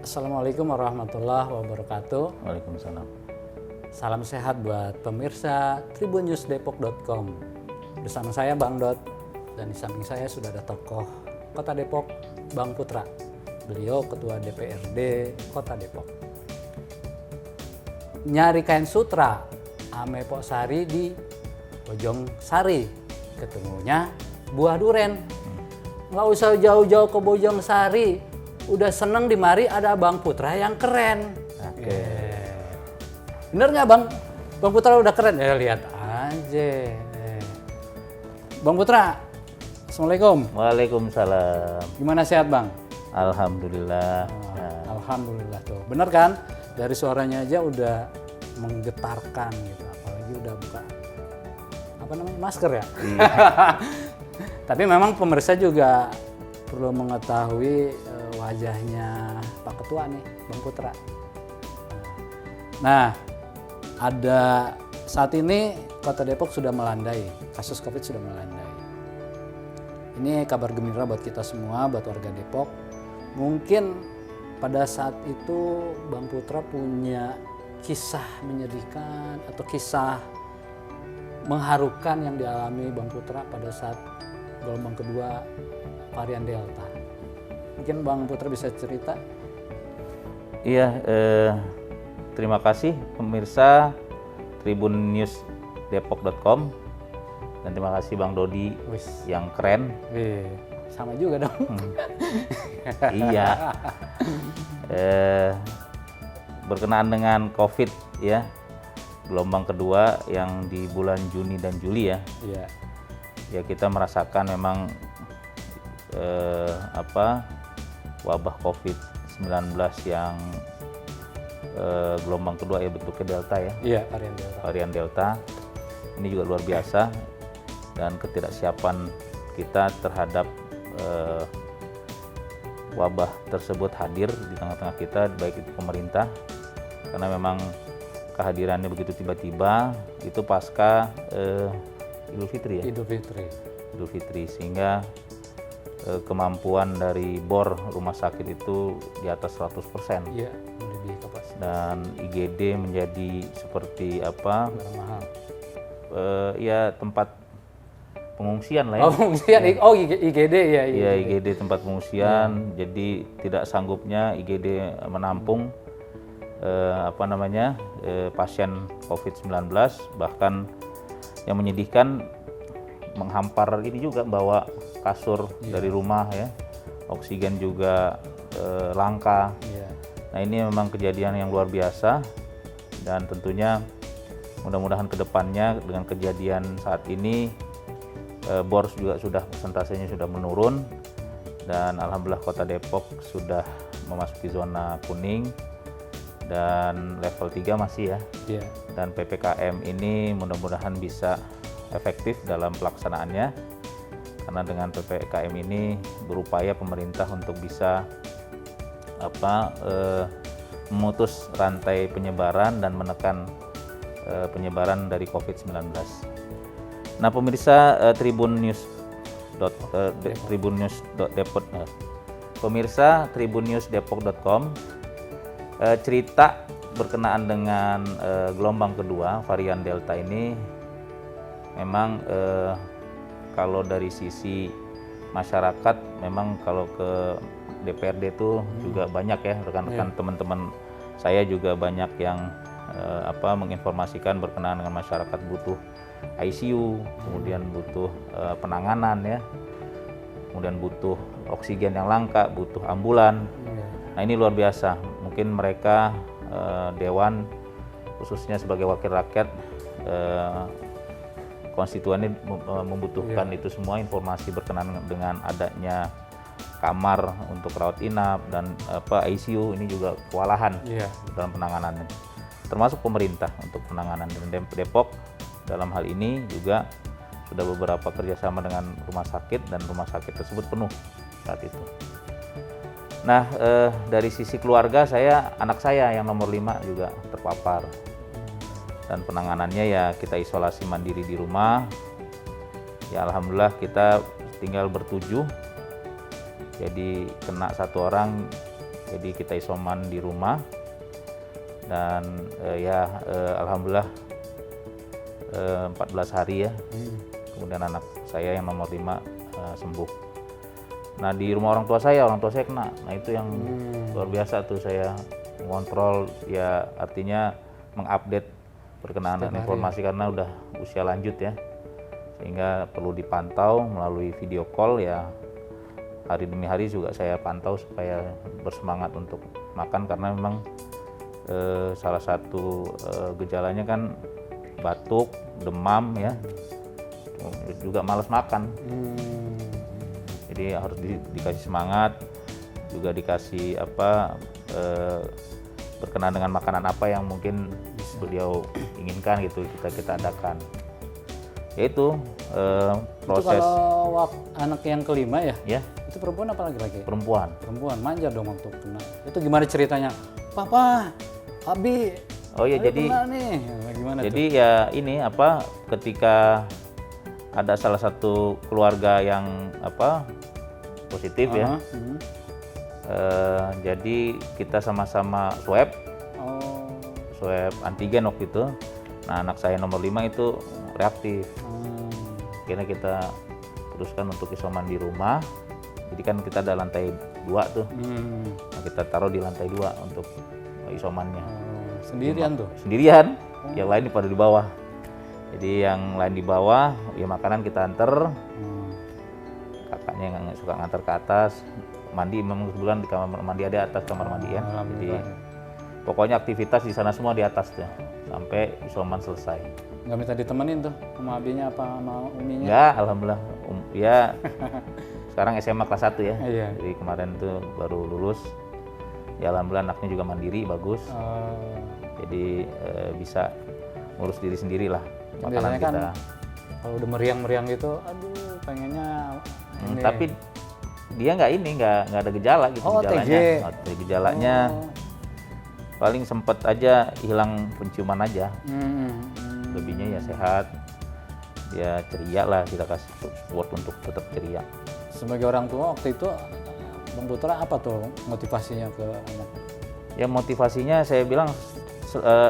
Assalamualaikum warahmatullahi wabarakatuh. Waalaikumsalam. Salam sehat buat pemirsa tribunnews.depok.com. Bersama saya Bang Dot, dan di samping saya sudah ada tokoh Kota Depok, Bang Putra. Beliau Ketua DPRD Kota Depok. Nyari kain sutra ame Pok Sari di Bojong Sari. Ketemunya buah duren. Nggak usah jauh-jauh ke Bojong Sari. Udah seneng di mari ada Bang Putra yang keren. Oke. Bener nggak Bang? Bang Putra udah keren. Ya lihat aja. Bang Putra, Assalamualaikum. Waalaikumsalam. Gimana sehat Bang? Alhamdulillah. Alhamdulillah tuh. Bener kan? Dari suaranya aja udah menggetarkan gitu. Apalagi udah buka masker ya. Iya. Tapi memang pemirsa juga perlu mengetahui wajahnya Pak Ketua nih, Bang Putra. Nah, ada saat ini Kota Depok sudah melandai, kasus COVID sudah melandai. Ini kabar gembira buat kita semua, buat warga Depok. Mungkin pada saat itu Bang Putra punya kisah menyedihkan atau kisah mengharukan yang dialami Bang Putra pada saat gelombang kedua varian Delta. Mungkin Bang Putra bisa cerita? Iya, terima kasih pemirsa tribunnews.depok.com, dan terima kasih Bang Dodi yang keren. Sama juga dong. Iya. Berkenaan dengan COVID ya, gelombang kedua yang di bulan Juni dan Juli ya. Iya. Ya kita merasakan memang wabah COVID-19 yang gelombang kedua ya, bentuknya Delta ya. Iya, varian Delta. Varian Delta ini juga luar biasa, dan ketidaksiapan kita terhadap wabah tersebut hadir di tengah-tengah kita, baik itu pemerintah, karena memang kehadirannya begitu tiba-tiba, itu pasca Idul Fitri ya. Idul Fitri, sehingga kemampuan dari bor rumah sakit itu di atas 100%. Iya, melebihi kapasitas. Dan IGD menjadi seperti apa? Barang mahal. Ya tempat pengungsian lah ya. Oh, pengungsian. Ya. Oh, IGD ya. Iya, IGD tempat pengungsian. Jadi tidak sanggupnya IGD menampung pasien COVID-19, bahkan yang menyedihkan menghampar ini juga bawa kasur dari rumah ya, oksigen juga langka. Nah ini memang kejadian yang luar biasa, dan tentunya mudah-mudahan kedepannya dengan kejadian saat ini bor juga sudah persentasenya sudah menurun, dan alhamdulillah Kota Depok sudah memasuki zona kuning dan level 3 masih ya. Dan PPKM ini mudah-mudahan bisa efektif dalam pelaksanaannya, karena dengan PPKM ini berupaya pemerintah untuk bisa memutus rantai penyebaran dan menekan penyebaran dari COVID-19. Nah pemirsa tribunnews.depok.com, cerita berkenaan dengan gelombang kedua varian Delta ini memang kalau dari sisi masyarakat, memang kalau ke DPRD itu juga banyak ya, rekan-rekan teman-teman saya juga banyak yang menginformasikan berkenaan dengan masyarakat butuh ICU, kemudian butuh penanganan ya, kemudian butuh oksigen yang langka, butuh ambulan. Nah ini luar biasa, mungkin mereka Dewan khususnya sebagai wakil rakyat konstituen membutuhkan itu semua informasi berkenaan dengan adanya kamar untuk rawat inap dan ICU. Ini juga kewalahan dalam penanganannya, termasuk pemerintah untuk penanganan. Dan Depok dalam hal ini juga sudah beberapa kerjasama dengan rumah sakit, dan rumah sakit tersebut penuh saat itu. Nah dari sisi keluarga anak saya yang nomor 5 juga terpapar, dan penanganannya ya kita isolasi mandiri di rumah. Ya alhamdulillah kita tinggal bertujuh Jadi kena 1 orang, jadi kita isoman di rumah. Dan alhamdulillah 14 hari ya. Kemudian anak saya yang nomor 5 sembuh. Nah di rumah orang tua saya kena. Nah itu yang luar biasa tuh, saya mengontrol ya, artinya mengupdate perkenaan dan informasi karena udah usia lanjut ya, sehingga perlu dipantau melalui video call ya. Hari demi hari juga saya pantau supaya bersemangat untuk makan, karena memang salah satu gejalanya kan batuk, demam ya, juga malas makan. Jadi harus dikasih semangat, juga dikasih berkenaan dengan makanan apa yang mungkin beliau inginkan gitu, kita adakan. Yaitu proses. Itu kalau anak yang kelima ya? Ya. Itu perempuan apa laki-laki? Perempuan. Perempuan, manja dong waktu kena. Itu gimana ceritanya? Papa, Abi. Oh ya, jadi kena nih. Gimana jadi tuh? ya ini ketika ada salah satu keluarga yang positif ya. Jadi kita sama-sama swab antigen waktu itu. Nah anak saya nomor 5 itu reaktif. Akhirnya kita putuskan untuk isoman di rumah. Jadi kan kita ada lantai 2 tuh. Nah, kita taruh di lantai 2 untuk isomannya. Sendirian tuh? Sendirian, yang lain pada di bawah. Jadi yang lain di bawah, ya makanan kita anter. Kakaknya yang suka nganter ke atas. Mandi memang kebetulan di kamar mandi, ada atas kamar mandi ya. Jadi pokoknya aktivitas di sana semua di atas tuh, sampai isoman selesai. Nggak minta ditemenin tuh sama abinya apa sama uminya? Ya, alhamdulillah. Ya sekarang SMA kelas 1 ya. Iya. Jadi kemarin tuh baru lulus. Ya alhamdulillah anaknya juga mandiri, bagus. Jadi bisa ngurus diri sendiri lah makanan kita. Kan kalau udah meriang-meriang gitu, aduh pengennya ini. Tapi dia nggak ada gejala gitu. Gejalanya. Gejalanya paling sempet aja hilang penciuman aja. Lebihnya ya sehat, ya ceria lah, kita kasih support untuk tetap ceria. Sebagai orang tua waktu itu, Bang Putra apa tuh motivasinya ke anak? Ya motivasinya saya bilang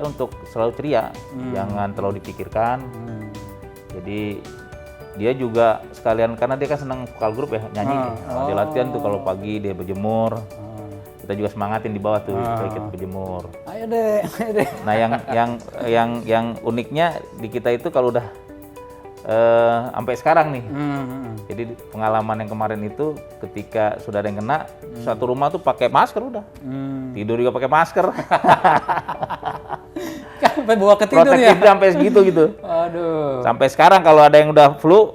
untuk selalu ceria, jangan terlalu dipikirkan. Jadi dia juga sekalian, karena dia kan senang vokal grup ya, nyanyi. Dia latihan tuh kalau pagi dia berjemur. Kita juga semangatin di bawah tuh supaya kita berjemur. Ayo deh. Nah yang uniknya di kita itu kalau udah sampai sekarang nih. Jadi pengalaman yang kemarin itu ketika sudah ada yang kena, satu rumah tuh pakai masker udah. Tidur juga pakai masker. Sampai bawa ke tidur ya? Protektif sampai segitu gitu. Aduh. Sampai sekarang kalau ada yang udah flu,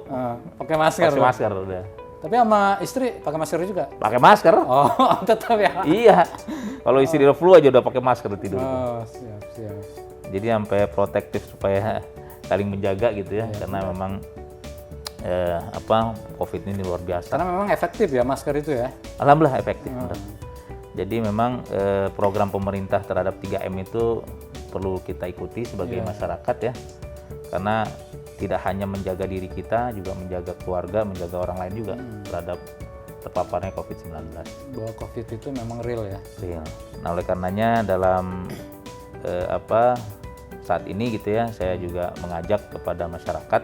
pakai masker. pakai masker udah. Tapi sama istri pakai masker juga? Pakai masker. Oh, tetap ya? Iya. Kalau istri udah flu aja udah pakai masker tidur. Oh, siap. Jadi sampai protektif supaya saling menjaga gitu ya, karena memang COVID ini luar biasa. Karena memang efektif ya masker itu ya? Alhamdulillah efektif. Jadi memang program pemerintah terhadap 3M itu perlu kita ikuti sebagai masyarakat ya, karena tidak hanya menjaga diri kita, juga menjaga keluarga, menjaga orang lain juga terhadap terpaparnya COVID-19. Bahwa COVID itu memang real ya? Real. Nah oleh karenanya dalam saat ini gitu ya, saya juga mengajak kepada masyarakat,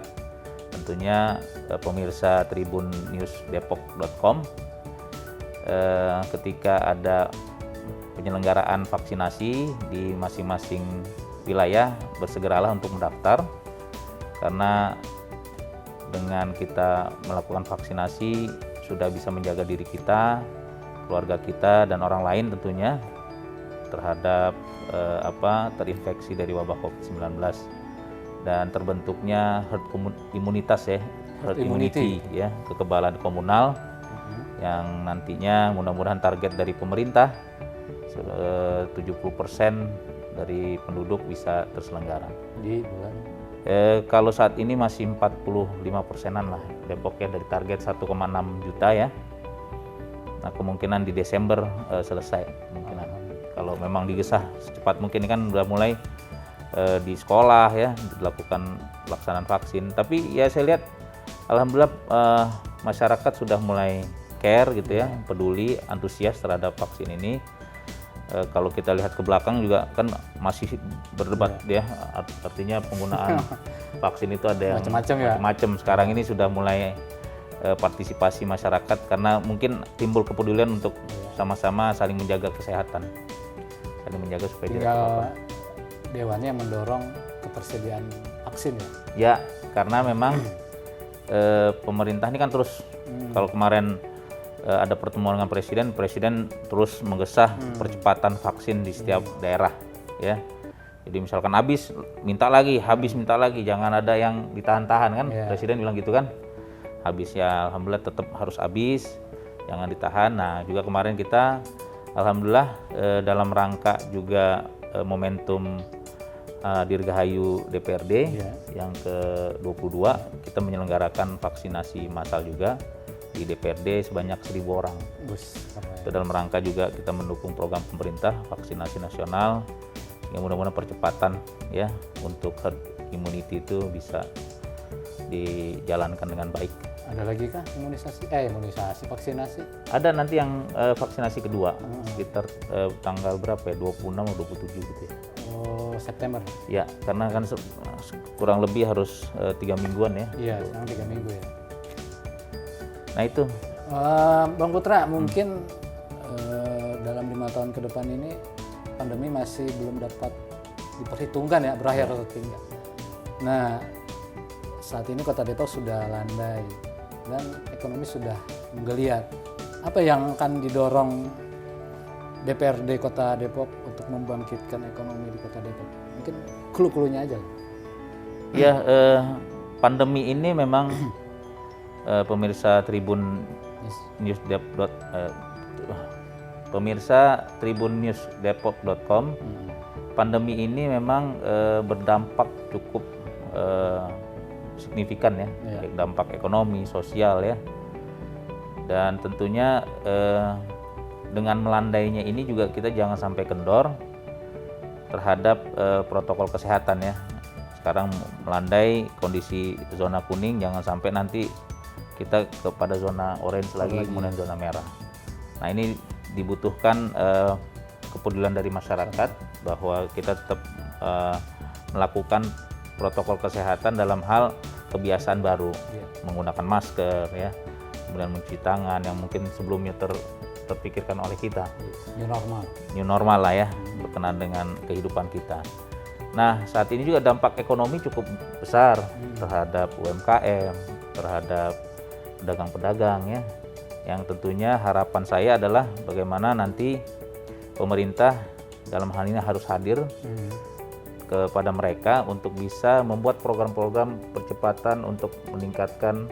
tentunya pemirsa tribunnews.depok.com, ketika ada penyelenggaraan vaksinasi di masing-masing wilayah, bersegeralah untuk mendaftar, karena dengan kita melakukan vaksinasi sudah bisa menjaga diri kita, keluarga kita, dan orang lain tentunya terhadap terinfeksi dari wabah COVID-19 dan terbentuknya herd immunity ya, kekebalan komunal yang nantinya mudah-mudahan target dari pemerintah 70% dari penduduk bisa terselenggara. Di bulan? Kalau saat ini masih 45%-an lah Depok ya, dari target 1,6 juta ya. Nah kemungkinan di Desember selesai kemungkinan. Kalau memang digesah secepat mungkin, kan udah mulai di sekolah ya dilakukan pelaksanaan vaksin. Tapi ya saya lihat alhamdulillah masyarakat sudah mulai care gitu ya, peduli, antusias terhadap vaksin ini. Kalau kita lihat ke belakang juga kan masih berdebat ya, artinya penggunaan vaksin itu ada yang Macam-macam ya. macam-macam. Sekarang ini sudah mulai partisipasi masyarakat karena mungkin timbul kepedulian untuk sama-sama saling menjaga kesehatan, saling menjaga supaya tidak Tinggal terpapar. dewannya yang mendorong ketersediaan vaksin ya. Ya, karena memang pemerintah ini kan terus kalau kemarin ada pertemuan dengan presiden terus menggesah percepatan vaksin di setiap daerah ya. Jadi misalkan habis minta lagi, jangan ada yang ditahan-tahan kan. Presiden bilang gitu kan. Habis ya alhamdulillah tetap harus habis, jangan ditahan. Nah, juga kemarin kita alhamdulillah dalam rangka juga momentum Dirgahayu DPRD yang ke-22 kita menyelenggarakan vaksinasi massal juga di DPRD sebanyak 1.000 orang. Itu dalam rangka juga kita mendukung program pemerintah vaksinasi nasional yang mudah-mudahan percepatan ya untuk herd immunity itu bisa dijalankan dengan baik. Ada lagi kah imunisasi vaksinasi? Ada nanti yang vaksinasi kedua sekitar tanggal berapa ya, 26 atau 27 gitu ya. Oh, September. Ya, karena kan kurang lebih harus 3 mingguan ya. Iya, sekarang 3 minggu ya. Nah itu. Bang Putra, mungkin dalam 5 tahun ke depan ini pandemi masih belum dapat diperhitungkan ya berakhir atau tidak. Nah, saat ini Kota Depok sudah landai dan ekonomi sudah menggeliat. Apa yang akan didorong DPRD Kota Depok untuk membangkitkan ekonomi di Kota Depok? Mungkin clue-cluenya aja. Ya, pandemi ini memang pemirsa Tribun News pemirsa tribunnews.depok.com, pandemi ini memang berdampak cukup signifikan ya, baik dampak ekonomi, sosial ya, dan tentunya dengan melandainya ini juga kita jangan sampai kendor terhadap protokol kesehatan ya. Sekarang melandai kondisi zona kuning, jangan sampai nanti kita kepada zona orange lagi, kemudian zona merah. Nah ini dibutuhkan kepedulian dari masyarakat bahwa kita tetap melakukan protokol kesehatan dalam hal kebiasaan baru, menggunakan masker ya, kemudian mencuci tangan yang mungkin sebelumnya terpikirkan oleh kita. New normal lah ya, berkenaan dengan kehidupan kita. Nah saat ini juga dampak ekonomi cukup besar terhadap UMKM, terhadap pedagang-pedagang ya, yang tentunya harapan saya adalah bagaimana nanti pemerintah dalam hal ini harus hadir kepada mereka untuk bisa membuat program-program percepatan untuk meningkatkan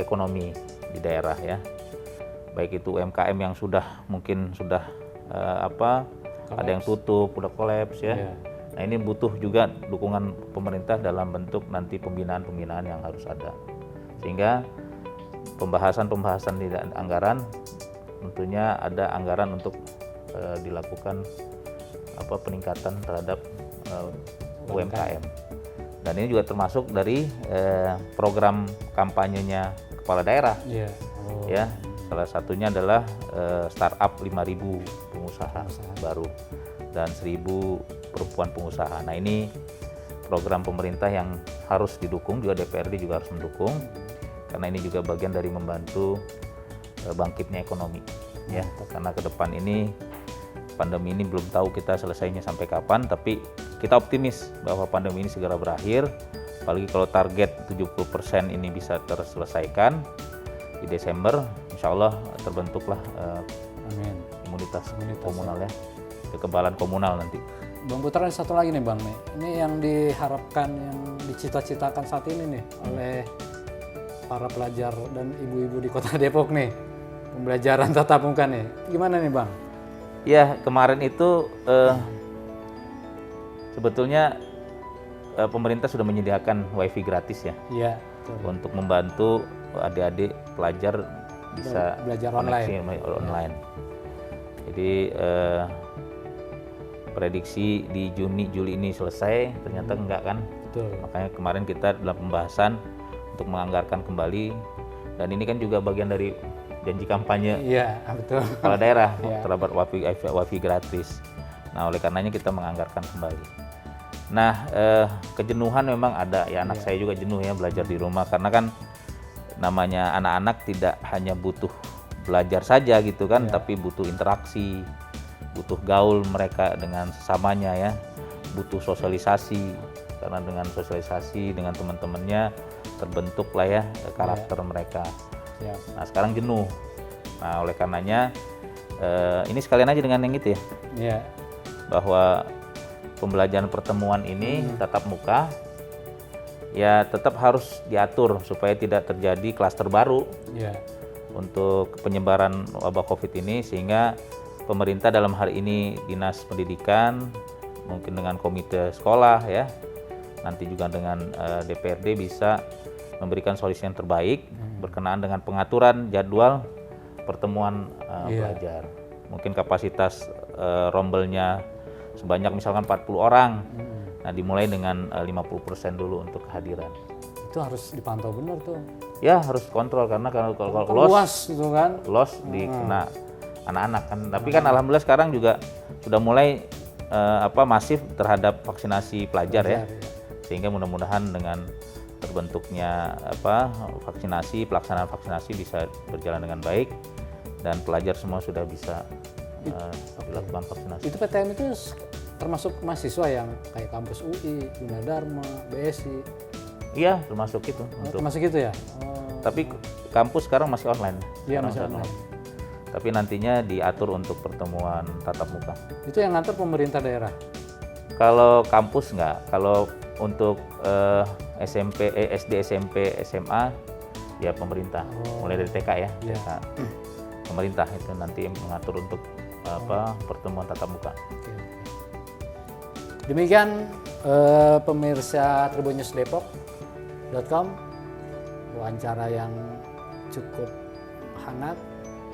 ekonomi di daerah ya, baik itu UMKM yang mungkin sudah ada yang tutup, udah kolaps ya. Nah ini butuh juga dukungan pemerintah dalam bentuk nanti pembinaan yang harus ada, sehingga pembahasan di anggaran tentunya ada anggaran untuk dilakukan peningkatan terhadap UMKM. Dan ini juga termasuk dari program kampanyenya kepala daerah. Ya, salah satunya adalah startup 5.000 pengusaha baru dan 1.000 perempuan pengusaha. Nah ini program pemerintah yang harus didukung, juga DPRD juga harus mendukung, karena ini juga bagian dari membantu bangkitnya ekonomi ya. Karena ke depan ini pandemi ini belum tahu kita selesainya sampai kapan, tapi kita optimis bahwa pandemi ini segera berakhir, apalagi kalau target 70% ini bisa terselesaikan di Desember, insya Allah terbentuklah imunitas komunal ya, kekebalan komunal nanti. Bang Putra, ada satu lagi nih Bang nih, ini yang diharapkan, yang dicita-citakan saat ini nih oleh para pelajar dan ibu-ibu di Kota Depok nih, pembelajaran tatap muka nih, gimana nih Bang? Ya kemarin itu sebetulnya pemerintah sudah menyediakan wifi gratis ya, untuk membantu adik-adik pelajar bisa belajar online. Jadi prediksi di Juni-Juli ini selesai, ternyata enggak kan. Makanya kemarin kita dalam pembahasan untuk menganggarkan kembali, dan ini kan juga bagian dari janji kampanye Iya, betul. kepala daerah Iya. terhadap wifi gratis. Nah, oleh karenanya kita menganggarkan kembali. Nah, kejenuhan memang ada ya, anak saya juga jenuh ya belajar di rumah, karena kan namanya anak-anak tidak hanya butuh belajar saja gitu kan, tapi butuh interaksi, butuh gaul mereka dengan sesamanya ya, butuh sosialisasi, karena dengan sosialisasi dengan teman-temannya terbentuklah ya karakter mereka. Ya. Nah, sekarang jenuh. Nah, oleh karenanya ini sekalian aja dengan yang itu ya, Iya. bahwa pembelajaran pertemuan ini tatap muka ya tetap harus diatur supaya tidak terjadi klaster baru Iya. untuk penyebaran wabah COVID ini, sehingga pemerintah dalam hal ini Dinas Pendidikan mungkin dengan komite sekolah ya, nanti juga dengan DPRD bisa memberikan solusi yang terbaik berkenaan dengan pengaturan jadwal pertemuan belajar. Mungkin kapasitas rombelnya sebanyak misalkan 40 orang. Nah, dimulai dengan 50% dulu untuk kehadiran. Itu harus dipantau benar tuh. Ya, harus kontrol karena kalau Luas gitu kan. loss dikena anak-anak kan. Tapi kan alhamdulillah sekarang juga sudah mulai masif terhadap vaksinasi pelajar ya. Sehingga mudah-mudahan dengan terbentuknya vaksinasi, pelaksanaan vaksinasi bisa berjalan dengan baik dan pelajar semua sudah bisa dilakukan vaksinasi. Itu PTM itu termasuk mahasiswa yang kayak kampus UI, Gunadarma, BSI. Iya, termasuk itu. Termasuk itu ya? Tapi kampus sekarang masih online. Iya, Sekarang masih sudah online. Tapi nantinya diatur untuk pertemuan tatap muka. Itu yang nganter pemerintah daerah? Kalau kampus enggak, kalau untuk SD, SMP, SMA ya pemerintah. Mulai dari TK ya, TK. Pemerintah itu nanti mengatur untuk pertemuan tatap muka. Oke. Demikian pemirsa tribunnews.depok.com, wawancara yang cukup hangat,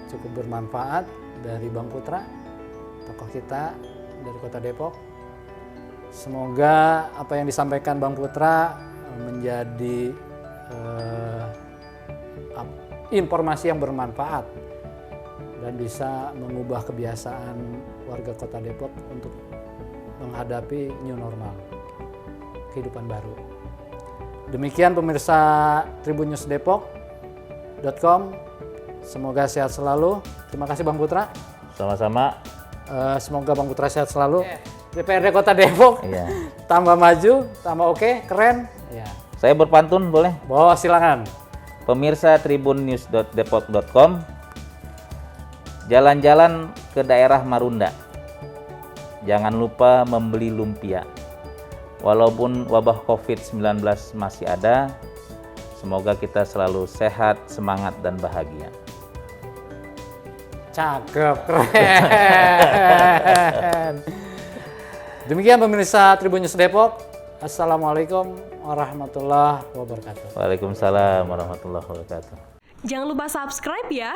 cukup bermanfaat dari Bang Putra, tokoh kita dari Kota Depok. Semoga apa yang disampaikan Bang Putra menjadi informasi yang bermanfaat dan bisa mengubah kebiasaan warga Kota Depok untuk menghadapi new normal, kehidupan baru. Demikian pemirsa tribunnews.depok.com, semoga sehat selalu. Terima kasih Bang Putra. Sama-sama. Semoga Bang Putra sehat selalu. DPRD Kota Depok tambah maju, tambah oke, keren. Ya. Saya berpantun boleh? Silakan. Pemirsa tribunnews.depok.com, jalan-jalan ke daerah Marunda. Jangan lupa membeli lumpia. Walaupun wabah COVID-19 masih ada, semoga kita selalu sehat, semangat, dan bahagia. Cakep, keren. Demikian pemirsa Tribun News Depok. Assalamualaikum warahmatullahi wabarakatuh. Waalaikumsalam warahmatullahi wabarakatuh. Jangan lupa subscribe ya.